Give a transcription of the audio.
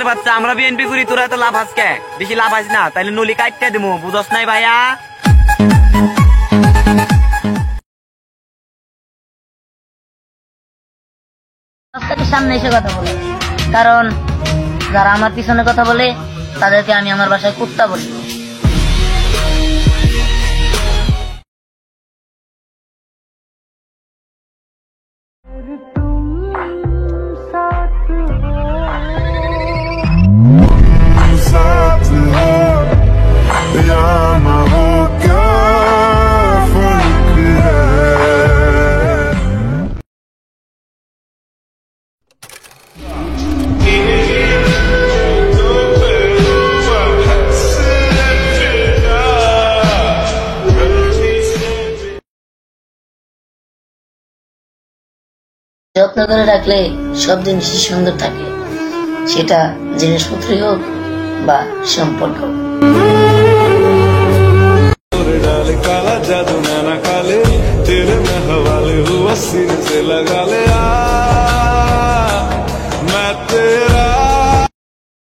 বাচ্চা আমরা বিএনপি করি, তোরা তো লাভ আজকে বেশি লাভ আস না, তাইলে নলি কাটতে দিমু, বুঝস নাই ভাইয়া? সামনে এসে কথা বলে, কারণ যারা আমার পিছনে কথা বলে তাদেরকে আমি আমার বাসায় কুত্তা বলি। যত্ন করে রাখলে সব জিনিসই সুন্দর থাকে, সেটা জিনিসপত্রই হোক বা সম্পর্ক। काला जादू नैना काले तेरे में हवाले हुआ सिर से लगा ले।